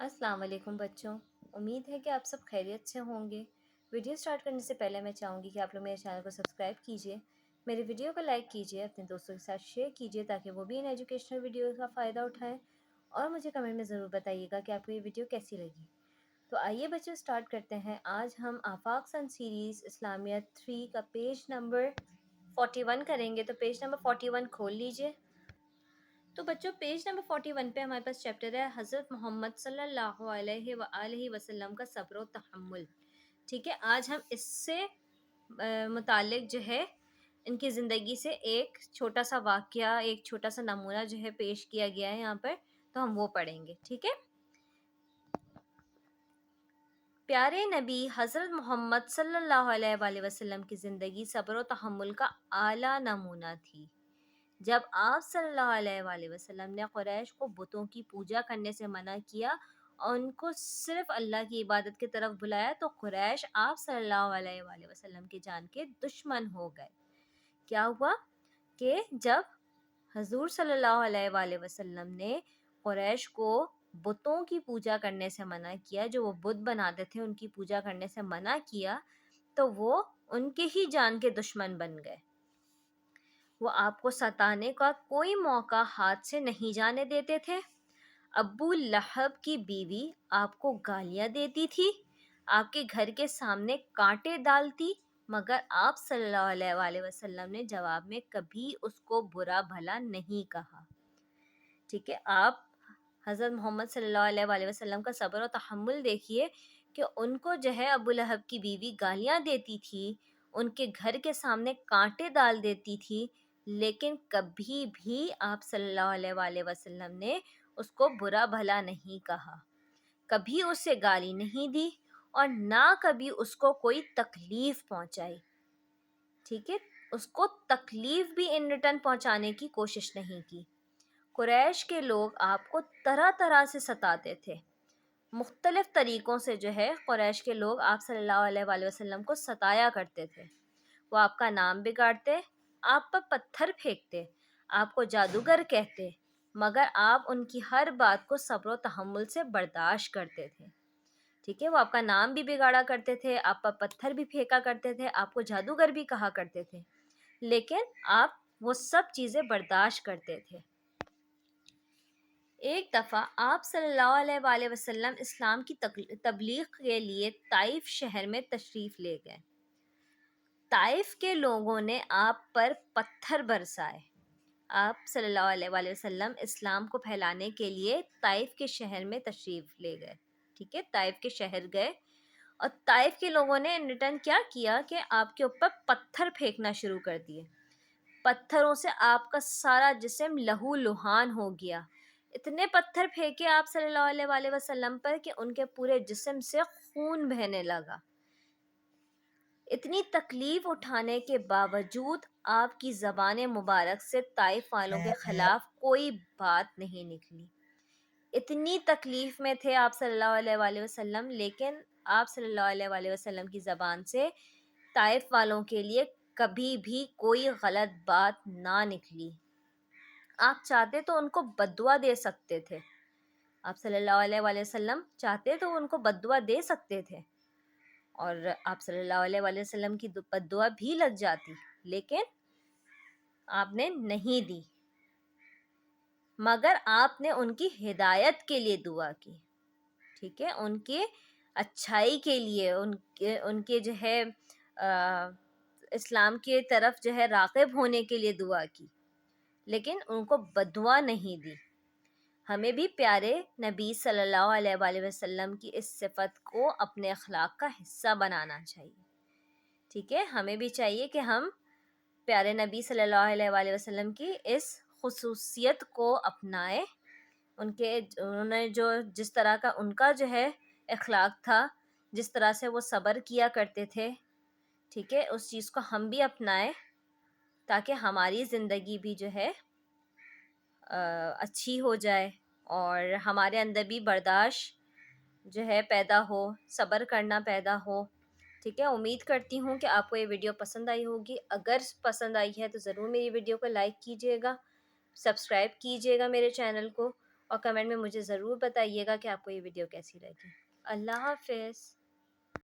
अस्सलाम वालेकुम बच्चों। उम्मीद है कि आप सब खैरियत से होंगे। वीडियो स्टार्ट करने से पहले मैं चाहूँगी कि आप लोग मेरे चैनल को सब्सक्राइब कीजिए, मेरे वीडियो को लाइक कीजिए, अपने दोस्तों के साथ शेयर कीजिए ताकि वो भी इन एजुकेशनल वीडियो का फ़ायदा उठाएं। और मुझे कमेंट में ज़रूर बताइएगा कि आपको ये वीडियो कैसी लगी। तो आइए बच्चों स्टार्ट करते हैं। आज हम आफाक सन सीरीज़ इस्लामिया 3 का पेज नंबर 41 करेंगे। तो पेज नंबर 41 खोल लीजिए। तो बच्चों पेज नंबर 41 पे हमारे पास चैप्टर है हज़रत मोहम्मद सल्लल्लाहु अलैहि वसल्लम का सब्र व तहम्मुल। ठीक है, आज हम इससे मुतालिक जो है इनकी ज़िंदगी से एक छोटा सा वाक़या, एक छोटा सा नमूना जो है पेश किया गया है यहाँ पर, तो हम वो पढ़ेंगे। ठीक है, प्यारे नबी हज़रत मोहम्मद सल्लल्लाहु अलैहि वसल्लम की ज़िंदगी सब्र व तहम्मुल का आला नमूना थी। जब आप सल्लल्लाहु अलैहि वसल्लम ने कुरैश को बुतों की पूजा करने से मना किया और उनको सिर्फ अल्लाह की इबादत की तरफ बुलाया, तो कुरैश आप सल्लल्लाहु अलैहि वसल्लम की जान के दुश्मन हो गए। क्या हुआ कि जब हजूर सल्लल्लाहु अलैहि वसल्लम ने कुरैश को बुतों की पूजा करने से मना किया, जो वो बुत बनाते थे उनकी पूजा करने से मना किया, तो वो उनके ही जान के दुश्मन बन गए। वो आपको सताने का कोई मौका हाथ से नहीं जाने देते थे। अब्बू लहब की बीवी आपको गालियां देती थी, आपके घर के सामने कांटे डालती, मगर आप सल्लल्लाहु अलैहि वसल्लम ने जवाब में कभी उसको बुरा भला नहीं कहा। ठीक है, आप हज़रत मोहम्मद सल्लल्लाहु अलैहि वसल्लम का सब्र और तहम्मुल देखिए कि उनको जो है अबू लहब की बीवी गालियां देती थी, उनके घर के सामने कांटे डाल देती थी, लेकिन कभी भी आप सल्लल्लाहु अलैहि वसल्लम ने उसको बुरा भला नहीं कहा, कभी उसे गाली नहीं दी और ना कभी उसको कोई तकलीफ पहुंचाई। ठीक है, उसको तकलीफ भी इन रिटर्न पहुंचाने की कोशिश नहीं की। कुरैश के लोग आपको तरह तरह से सताते थे। मुख्तलिफ तरीक़ों से जो है कुरैश के लोग आप सल्लल्लाहु अलैहि वसल्लम को सताया करते थे। वो आपका नाम बिगाड़ते, आप पर पत्थर फेंकते, आपको जादूगर कहते, मगर आप उनकी हर बात को सब्र व तहम्मुल से बर्दाश्त करते थे। ठीक है, वो आपका नाम भी बिगाड़ा करते थे, आप पर पत्थर भी फेंका करते थे, आपको जादूगर भी कहा करते थे, लेकिन आप वो सब चीज़ें बर्दाश्त करते थे। एक दफ़ा आप सल्लल्लाहु अलैहि वसल्लम इस्लाम की तबलीग के लिए ताइफ शहर में तशरीफ़ ले गए। ताइफ के लोगों ने आप पर पत्थर बरसाए। आप सल्लल्लाहु अलैहि वसल्लम इस्लाम को फैलाने के लिए ताइफ के शहर में तशरीफ़ ले गए। ठीक है, ताइफ के शहर गए और ताइफ के लोगों ने इन रिटर्न क्या किया कि आपके ऊपर पत्थर फेंकना शुरू कर दिए। पत्थरों से आपका सारा जिस्म लहू लुहान हो गया। इतने पत्थर फेंके आप सल्लल्लाहु अलैहि वसल्लम पर कि उनके पूरे जिस्म से खून बहने लगा। इतनी तकलीफ उठाने के बावजूद आपकी ज़बान मुबारक से ताइफ वालों के ख़िलाफ़ कोई बात नहीं निकली। इतनी तकलीफ़ में थे आप सल्लल्लाहु अलैहि वसल्लम, लेकिन आप सल्लल्लाहु अलैहि वसल्लम की ज़बान से ताइफ वालों के लिए कभी भी कोई गलत बात ना निकली। आप चाहते तो उनको बद्दुआ दे सकते थे, आप सल्लल्लाहु अलैहि वसल्लम चाहते तो उनको बद्दुआ दे सकते थे और आप सल्लल्लाहु अलैहि वसल्लम की बद्दुआ भी लग जाती, लेकिन आपने नहीं दी, मगर आपने उनकी हिदायत के लिए दुआ की। ठीक है, उनके अच्छाई के लिए, उनके उनके जो है इस्लाम के तरफ जो है राग़िब होने के लिए दुआ की, लेकिन उनको बद्दुआ नहीं दी। हमें भी प्यारे नबी सल्लल्लाहु अलैहि वसल्लम की इस सिफ़त को अपने अखलाक का हिस्सा बनाना चाहिए। ठीक है, हमें भी चाहिए कि हम प्यारे नबी सल्लल्लाहु अलैहि वसल्लम की इस खुसूसियत को अपनाएं। उन्होंने जो जिस तरह का उनका जो है अखलाक था, जिस तरह से वो सब्र किया करते थे, ठीक है, उस चीज़ को हम भी अपनाएं ताकि हमारी ज़िंदगी भी जो है अच्छी हो जाए और हमारे अंदर भी बर्दाश्त जो है पैदा हो, सब्र करना पैदा हो। ठीक है, उम्मीद करती हूँ कि आपको ये वीडियो पसंद आई होगी। अगर पसंद आई है तो ज़रूर मेरी वीडियो को लाइक कीजिएगा, सब्सक्राइब कीजिएगा मेरे चैनल को اور کمنٹ میں مجھے ضرور بتائیے گا کہ آپ کو یہ ویڈیو کیسی لگی۔ اللہ حافظ۔